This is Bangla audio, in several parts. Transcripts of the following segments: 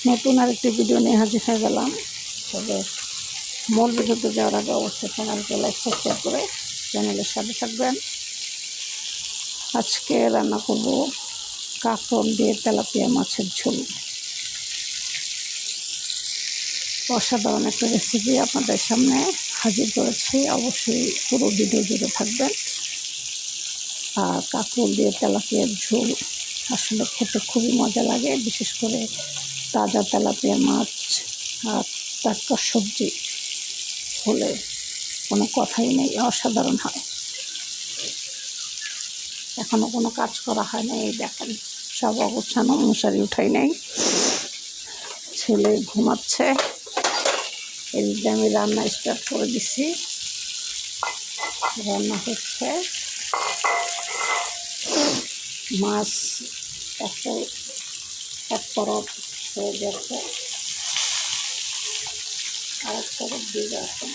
নতুন আরেকটি ভিডিও নিয়ে হাজির হয়ে গেলাম। তবে মূল ভিডিওতে যাওয়ার আগে অবশ্যই চ্যানেলকে লাইক সাবস্ক্রাইব করে চ্যানেলের সাথে থাকবেন। আজকে রান্না করব কাঁকরোল দিয়ে তেলাপিয়া মাছের ঝোল। অসাধারণ একটা রেসিপি আপনাদের সামনে হাজির করেছি, অবশ্যই পুরো ভিডিও জুড়ে থাকবেন। আর কাঁকরোল দিয়ে তেলাপিয়ার ঝোল আসলে খেতে খুবই মজা লাগে, বিশেষ করে তাজা তেলাপিয়া মাছ আর টাটকা সবজি হলে কোনো কথাই নেই, অসাধারণ হয়। এখনও কোনো কাজ করা হয় না, এই দেখেন সব অবস্থান মশারি উঠাই নেই, ছেলে ঘুমাচ্ছে। এদিকে আমি রান্না স্টার্ট করে দিছি, রান্না হচ্ছে। মাছ এক তরফ হয়ে যাচ্ছে, আর এক তরফ দিয়ে যাচ্ছে।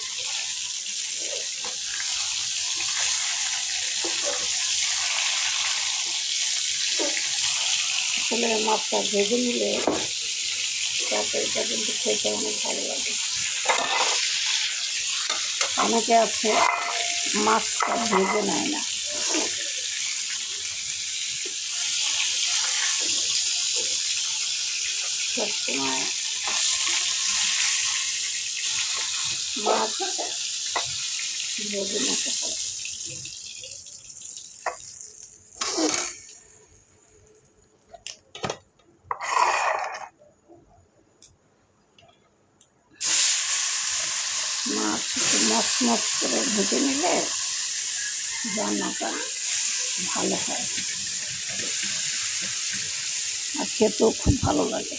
আসলে মাছটা ভেজে নিলে তরকারিটা কিন্তু খেতে অনেক ভালো লাগে। অনেকে আছে মাছটা ভেজে নেয় না, সবসময় মাছ ভেজে নিতে হয়। মাছ একটু মচমচ করে ভেজে নিলে রান্নাটা ভালো হয় আর খেতেও খুব ভালো লাগে।